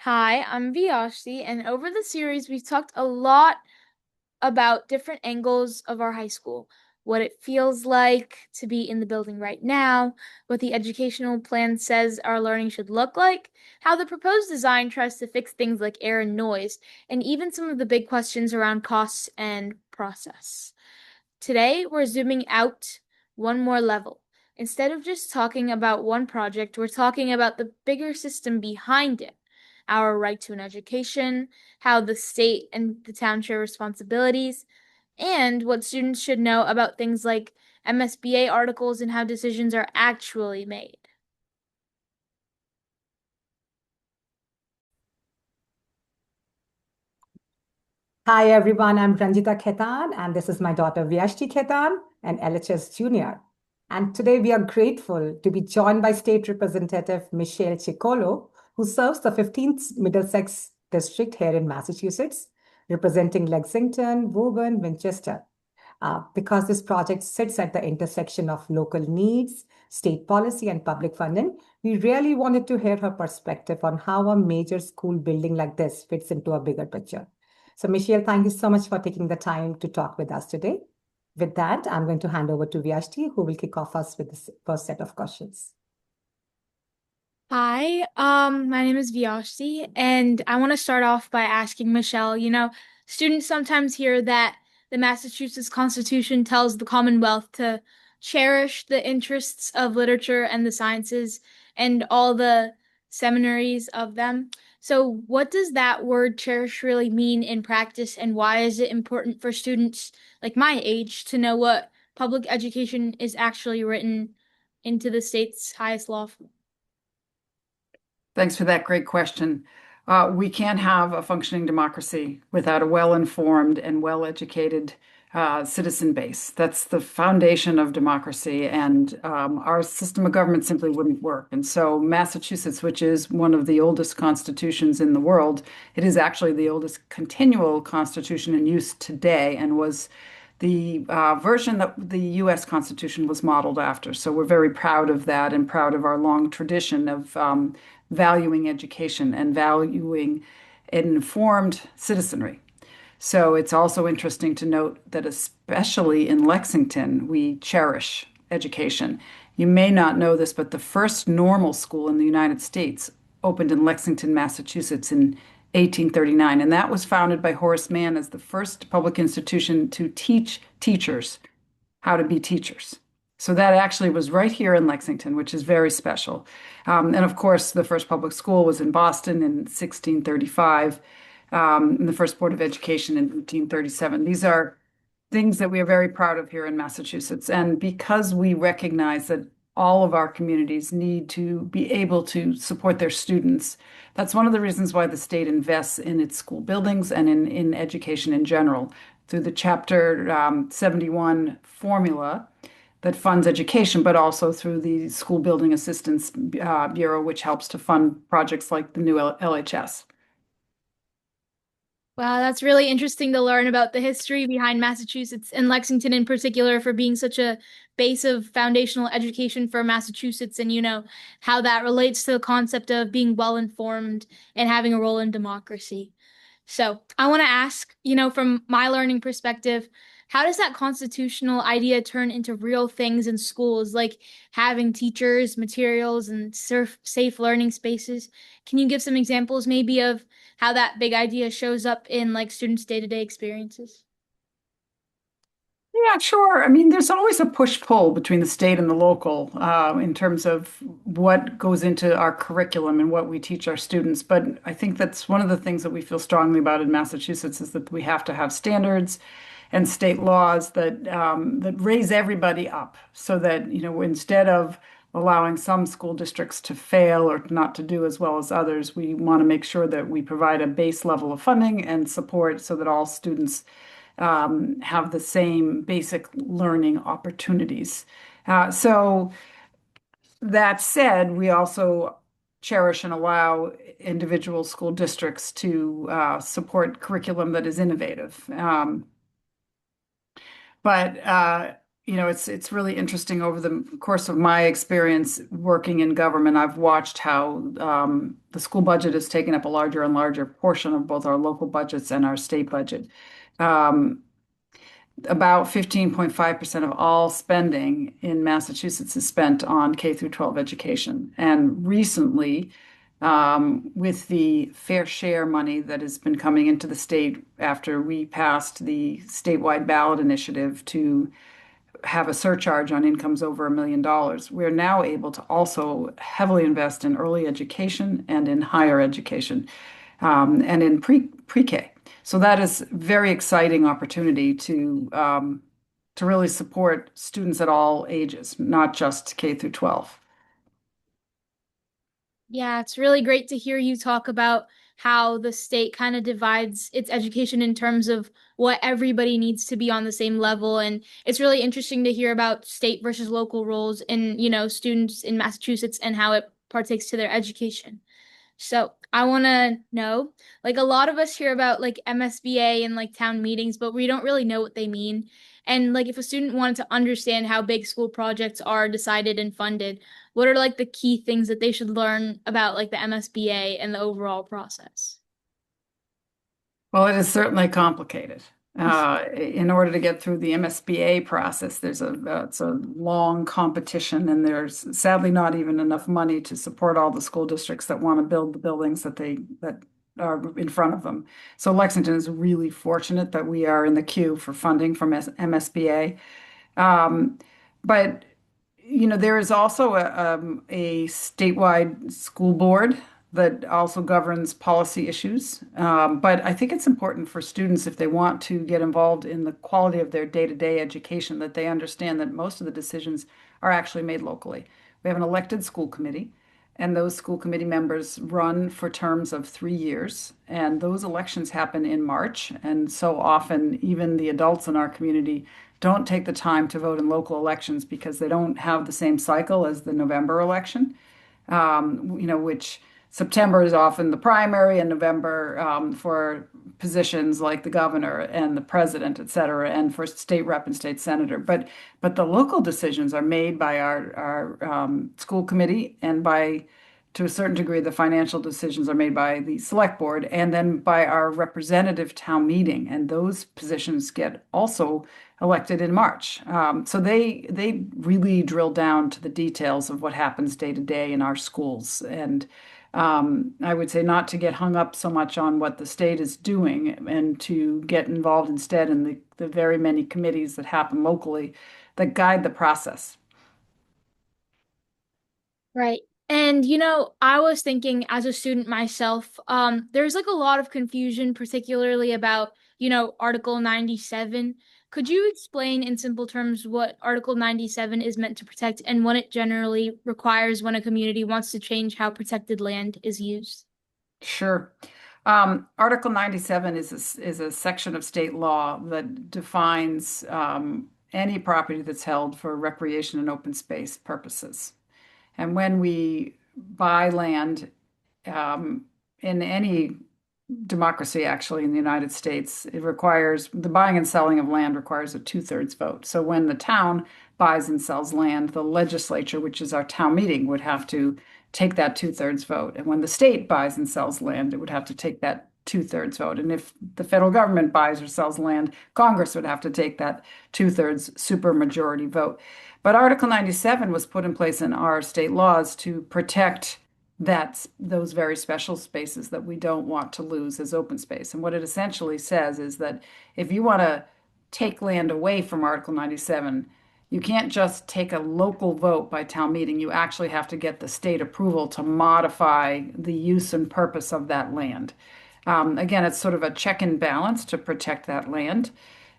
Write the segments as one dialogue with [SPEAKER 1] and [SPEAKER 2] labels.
[SPEAKER 1] Hi, I'm Vyushti, and over the series, we've talked a lot about different angles of our high school, what it feels like to be in the building right now, what the educational plan says our learning should look like, how the proposed design tries to fix things like air and noise, and even some of the big questions around costs and process. Today, we're zooming out one more level. Instead of just talking about one project, we're talking about the bigger system behind it, our right to an education, how the state and the town share responsibilities, and what students should know about things like MSBA articles and how decisions are actually made.
[SPEAKER 2] Hi everyone, I'm Ranjita Khetan and this is my daughter Vyashti Khetan, an LHS junior. And today we are grateful to be joined by State Representative Michelle Ciccolo, who serves the 15th Middlesex district here in Massachusetts, representing Lexington, Woburn, Winchester. Because this project sits at the intersection of local needs, state policy, and public funding, we really wanted to hear her perspective on how a major school building like this fits into a bigger picture. So, Michelle, thank you so much for taking the time to talk with us today. With that, I'm going to hand over to Vyashti, who will kick off us with the first set of questions.
[SPEAKER 1] Hi, my name is Vyushti, and I want to start off by asking Michelle, students sometimes hear that the Massachusetts Constitution tells the Commonwealth to cherish the interests of literature and the sciences and all the seminaries of them. So, what does that word cherish really mean in practice, and why is it important for students like my age to know what public education is actually written into the state's highest law?
[SPEAKER 3] Thanks for that great question. We can't have a functioning democracy without a well-informed and well-educated citizen base. That's the foundation of democracy, and our system of government simply wouldn't work. And so, Massachusetts, which is one of the oldest constitutions in the world, it is actually the oldest continual constitution in use today, and was the version that the U.S. Constitution was modeled after. So we're very proud of that and proud of our long tradition of valuing education and valuing an informed citizenry. So it's also interesting to note that, especially in Lexington, we cherish education. You may not know this, but the first normal school in the United States opened in Lexington, Massachusetts in 1839. And that was founded by Horace Mann as the first public institution to teach teachers how to be teachers. So that actually was right here in Lexington, which is very special. And of course, the first public school was in Boston in 1635, and the first Board of Education in 1837. These are things that we are very proud of here in Massachusetts. And because we recognize that all of our communities need to be able to support their students, that's one of the reasons why the state invests in its school buildings and in education in general through the Chapter 71 formula that funds education, but also through the School Building Assistance Bureau, which helps to fund projects like the new LHS.
[SPEAKER 1] Wow, that's really interesting to learn about the history behind Massachusetts and Lexington in particular for being such a base of foundational education for Massachusetts and how that relates to the concept of being well informed and having a role in democracy. So, I want to ask, from my learning perspective, how does that constitutional idea turn into real things in schools, like having teachers, materials, and safe learning spaces? Can you give some examples maybe of how that big idea shows up in like students' day-to-day experiences?
[SPEAKER 3] Yeah, sure. I mean, there's always a push-pull between the state and the local in terms of what goes into our curriculum and what we teach our students. But I think that's one of the things that we feel strongly about in Massachusetts is that we have to have standards and state laws that raise everybody up, so that instead of allowing some school districts to fail or not to do as well as others, we want to make sure that we provide a base level of funding and support so that all students have the same basic learning opportunities. So that said, we also cherish and allow individual school districts to support curriculum that is innovative. But it's really interesting. Over the course of my experience working in government, I've watched how the school budget has taken up a larger and larger portion of both our local budgets and our state budget. Um, about 15.5% of all spending in Massachusetts is spent on K through 12 education. And recently, with the fair share money that has been coming into the state after we passed the statewide ballot initiative to have a surcharge on incomes over $1 million, we're now able to also heavily invest in early education and in higher education, and in pre-K. So that is very exciting opportunity to really support students at all ages, not just K through 12.
[SPEAKER 1] Yeah, it's really great to hear you talk about how the state kind of divides its education in terms of what everybody needs to be on the same level. And it's really interesting to hear about state versus local roles in, students in Massachusetts and how it partakes to their education. So I want to know, like a lot of us hear about like MSBA and like town meetings, but we don't really know what they mean. And like if a student wanted to understand how big school projects are decided and funded, what are like the key things that they should learn about like the MSBA and the overall process?
[SPEAKER 3] Well, it is certainly complicated. In order to get through the MSBA process, it's a long competition, and there's sadly not even enough money to support all the school districts that want to build the buildings that are in front of them. So Lexington is really fortunate that we are in the queue for funding from MSBA. Um, but there is also a statewide school board that also governs policy issues. But I think it's important for students, if they want to get involved in the quality of their day-to-day education, that they understand that most of the decisions are actually made locally. We have an elected school committee, and those school committee members run for terms of 3 years. And those elections happen in March. And so often, even the adults in our community don't take the time to vote in local elections because they don't have the same cycle as the November election, which September is often the primary, and November for positions like the governor and the president, et cetera, and for state rep and state senator. But the local decisions are made by our school committee, and to a certain degree, the financial decisions are made by the select board and then by our representative town meeting. And those positions get also elected in March. So they really drill down to the details of what happens day to day in our schools. And I would say not to get hung up so much on what the state is doing and to get involved instead in the very many committees that happen locally that guide the process.
[SPEAKER 1] Right. And I was thinking as a student myself, there's like a lot of confusion, particularly about, Article 97. Could you explain in simple terms what Article 97 is meant to protect and what it generally requires when a community wants to change how protected land is used?
[SPEAKER 3] Sure. Article 97 is a section of state law that defines any property that's held for recreation and open space purposes. And when we buy land in any democracy, actually, in the United States, the buying and selling of land requires a two-thirds vote. So when the town buys and sells land, the legislature, which is our town meeting, would have to take that two-thirds vote. And when the state buys and sells land, it would have to take that two-thirds vote. And if the federal government buys or sells land, Congress would have to take that two-thirds supermajority vote. But Article 97 was put in place in our state laws to protect those very special spaces that we don't want to lose as open space. And what it essentially says is that if you want to take land away from Article 97, you can't just take a local vote by town meeting. You actually have to get the state approval to modify the use and purpose of that land. Again, it's sort of a check and balance to protect that land.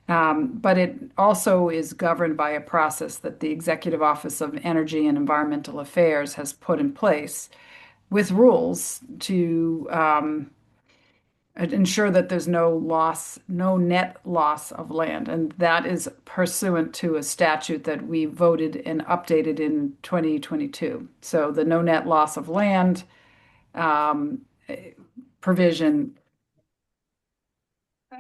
[SPEAKER 3] But it also is governed by a process that the Executive Office of Energy and Environmental Affairs has put in place with rules to ensure that there's no net loss of land. And that is pursuant to a statute that we voted and updated in 2022. So the no net loss of land um, provision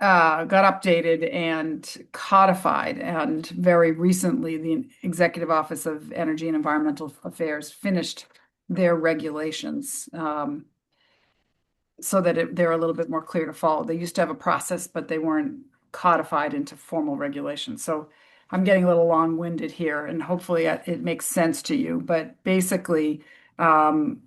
[SPEAKER 3] got updated and codified. And very recently, the Executive Office of Energy and Environmental Affairs finished their regulations, so that they're a little bit more clear to follow. They used to have a process, but they weren't codified into formal regulations. So I'm getting a little long-winded here, and hopefully it makes sense to you. But basically, um,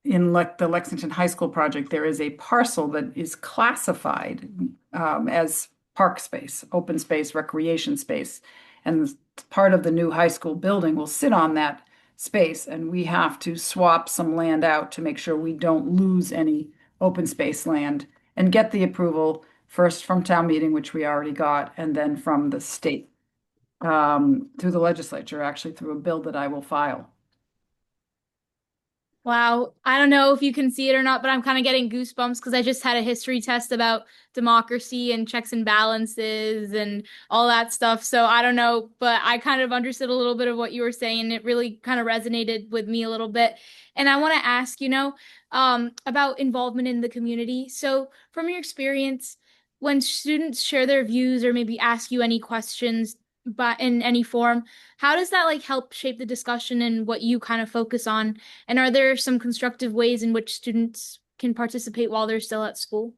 [SPEAKER 3] in the Lexington High School project, there is a parcel that is classified as park space, open space, recreation space. And part of the new high school building will sit on that space. And we have to swap some land out to make sure we don't lose any open space land and get the approval first from town meeting, which we already got, and then from the state through the legislature, actually through a bill that I will file.
[SPEAKER 1] Wow. I don't know if you can see it or not, but I'm kind of getting goosebumps because I just had a history test about democracy and checks and balances and all that stuff. So I don't know, but I kind of understood a little bit of what you were saying. And it really kind of resonated with me a little bit. And I want to ask, about involvement in the community. So from your experience, when students share their views or maybe ask you any questions, but in any form, how does that like help shape the discussion and what you kind of focus on? And are there some constructive ways in which students can participate while they're still at school?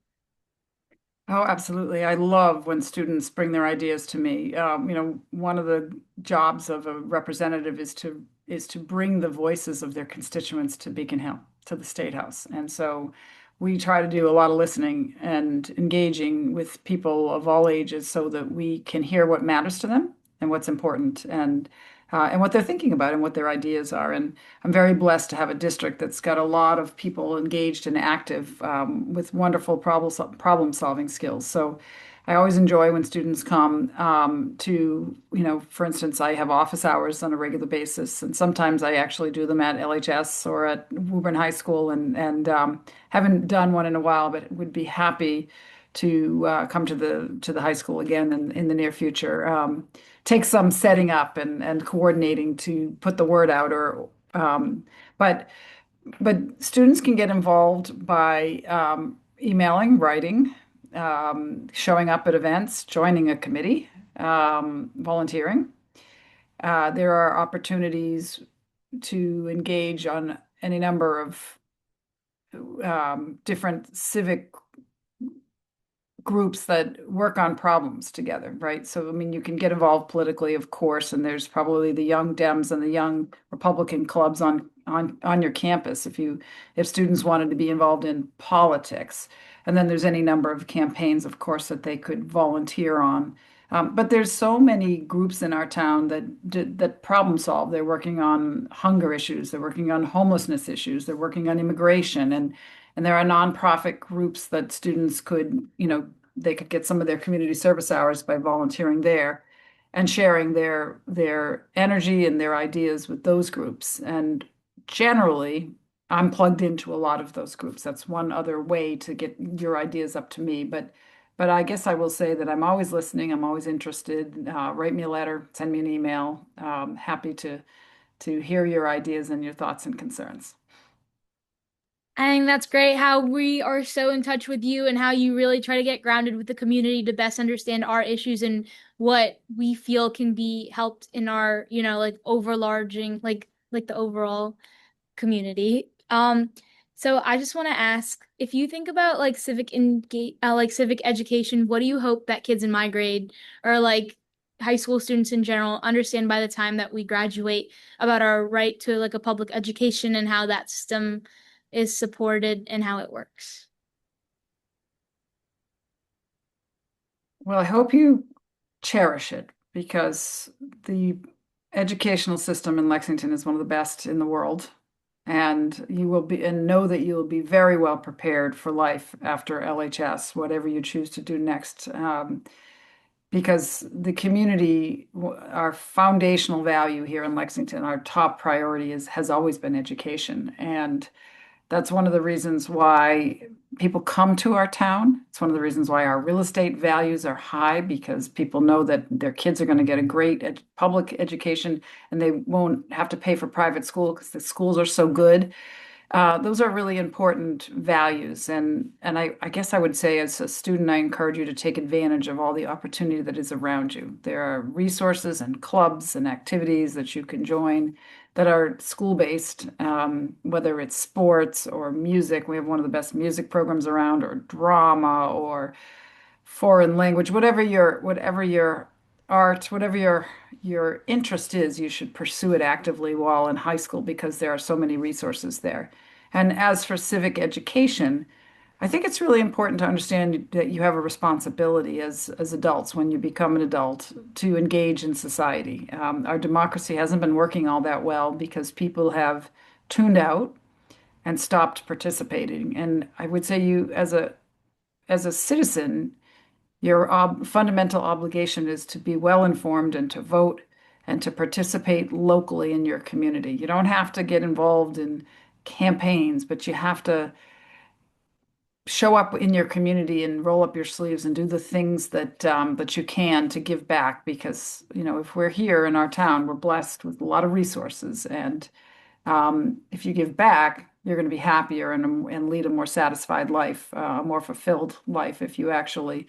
[SPEAKER 3] Oh, absolutely. I love when students bring their ideas to me. One of the jobs of a representative is to bring the voices of their constituents to Beacon Hill, to the State House. And so we try to do a lot of listening and engaging with people of all ages so that we can hear what matters to them and what's important, and what they're thinking about and what their ideas are. And I'm very blessed to have a district that's got a lot of people engaged and active, with wonderful problem solving skills. So I always enjoy when students come, for instance, I have office hours on a regular basis, and sometimes I actually do them at LHS or at Woburn High School, and haven't done one in a while, but would be happy to come to the high school again in the near future. Take some setting up and coordinating to put the word out, or but students can get involved by emailing, writing, showing up at events, joining a committee, volunteering. There are opportunities to engage on any number of different civic groups that work on problems together, right? So, I mean, you can get involved politically, of course, and there's probably the Young Dems and the Young Republican clubs on your campus if students wanted to be involved in politics. And then there's any number of campaigns, of course, that they could volunteer on. But there's so many groups in our town that problem solve. They're working on hunger issues, they're working on homelessness issues, they're working on immigration, and there are nonprofit groups that students they could get some of their community service hours by volunteering there and sharing their energy and their ideas with those groups. And generally, I'm plugged into a lot of those groups. That's one other way to get your ideas up to me. But I guess I will say that I'm always listening. I'm always interested. Write me a letter, send me an email. Happy to hear your ideas and your thoughts and concerns.
[SPEAKER 1] I think that's great how we are so in touch with you and how you really try to get grounded with the community to best understand our issues and what we feel can be helped in our, like overlarging, like the overall community. So I just want to ask, if you think about like civic education, what do you hope that kids in my grade or like high school students in general understand by the time that we graduate about our right to like a public education and how that system is supported and how it works?
[SPEAKER 3] Well, I hope you cherish it, because the educational system in Lexington is one of the best in the world. And know that you will be very well prepared for life after LHS, whatever you choose to do next. Because the community, our foundational value here in Lexington, our top priority has always been education. And that's one of the reasons why people come to our town. It's one of the reasons why our real estate values are high, because people know that their kids are going to get a great public education and they won't have to pay for private school because the schools are so good. Those are really important values. And I guess I would say as a student, I encourage you to take advantage of all the opportunity that is around you. There are resources and clubs and activities that you can join that are school-based, whether it's sports or music. We have one of the best music programs around, or drama, or foreign language, whatever your art, whatever your interest is, you should pursue it actively while in high school because there are so many resources there. And as for civic education, I think it's really important to understand that you have a responsibility as adults when you become an adult to engage in society. Our democracy hasn't been working all that well because people have tuned out and stopped participating. And I would say you, as a citizen, your fundamental obligation is to be well informed and to vote and to participate locally in your community. You don't have to get involved in campaigns, but you have to show up in your community and roll up your sleeves and do the things that you can to give back. Because, if we're here in our town, we're blessed with a lot of resources, and if you give back, you're going to be happier and lead a more satisfied life, a more fulfilled life if you actually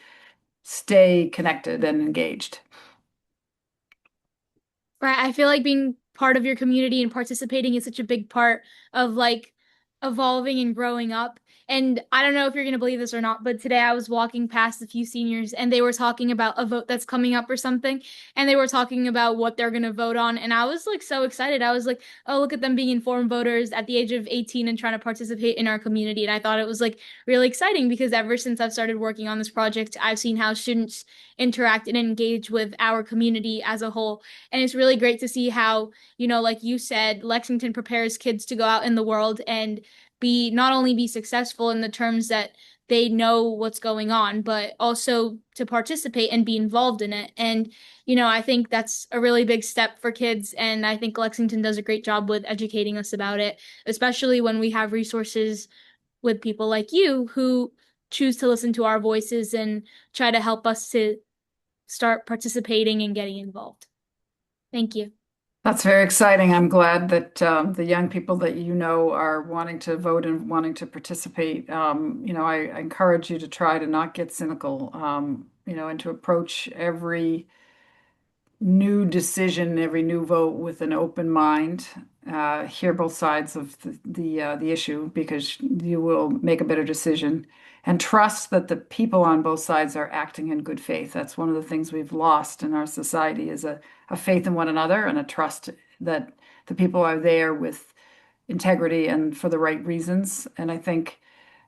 [SPEAKER 3] stay connected and engaged.
[SPEAKER 1] Right. I feel like being part of your community and participating is such a big part of like evolving and growing up. And I don't know if you're going to believe this or not, but today I was walking past a few seniors and they were talking about a vote that's coming up or something. And they were talking about what they're going to vote on. And I was like so excited. I was like, oh, look at them being informed voters at the age of 18 and trying to participate in our community. And I thought it was like really exciting because ever since I've started working on this project, I've seen how students interact and engage with our community as a whole. And it's really great to see how, like you said, Lexington prepares kids to go out in the world and be not only be successful in the terms that they know what's going on, but also to participate and be involved in it. And, I think that's a really big step for kids. And I think Lexington does a great job with educating us about it, especially when we have resources with people like you who choose to listen to our voices and try to help us to start participating and getting involved. Thank you.
[SPEAKER 3] That's very exciting. I'm glad that the young people that you know are wanting to vote and wanting to participate. I encourage you to try to not get cynical, and to approach every new decision, every new vote with an open mind. Hear both sides of the issue because you will make a better decision. And trust that the people on both sides are acting in good faith. That's one of the things we've lost in our society is a faith in one another and a trust that the people are there with integrity and for the right reasons. And I think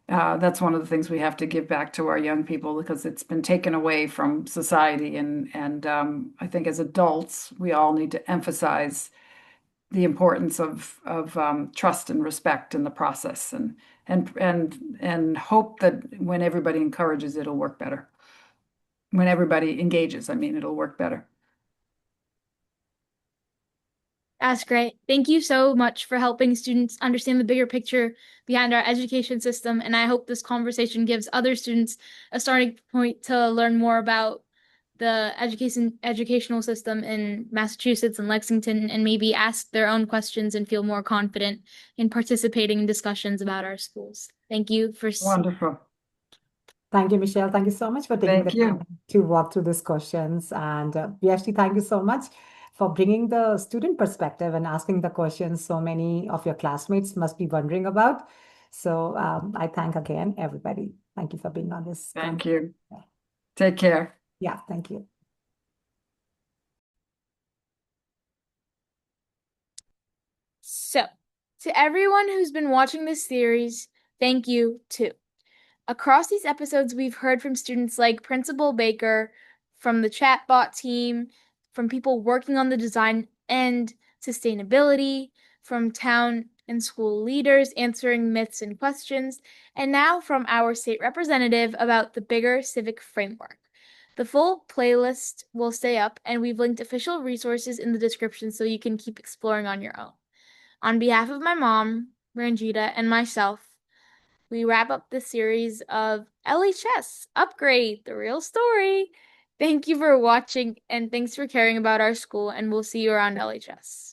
[SPEAKER 3] that's one of the things we have to give back to our young people because it's been taken away from society. And I think as adults, we all need to emphasize the importance of trust and respect in the process, and hope that when everybody encourages, it'll work better. When everybody engages, I mean, it'll work better.
[SPEAKER 1] That's great. Thank you so much for helping students understand the bigger picture behind our education system. And I hope this conversation gives other students a starting point to learn more about the educational system in Massachusetts and Lexington and maybe ask their own questions and feel more confident in participating in discussions about our schools. Thank you for
[SPEAKER 3] Wonderful.
[SPEAKER 2] Thank you, Michelle. Thank you so much for taking the
[SPEAKER 3] Thank you.
[SPEAKER 2] time to walk through these questions. And Vyushti, thank you so much for bringing the student perspective and asking the questions so many of your classmates must be wondering about. So I thank again everybody. Thank you for being on this.
[SPEAKER 3] Thank you. Take care.
[SPEAKER 2] Yeah, thank you.
[SPEAKER 1] So, to everyone who's been watching this series, thank you too. Across these episodes, we've heard from students like Principal Baker, from the chatbot team, from people working on the design and sustainability, from town and school leaders answering myths and questions, and now from our state representative about the bigger civic framework. The full playlist will stay up, and we've linked official resources in the description so you can keep exploring on your own. On behalf of my mom, Ranjita, and myself, we wrap up this series of LHS Upgrade, the real story. Thank you for watching, and thanks for caring about our school, and we'll see you around LHS.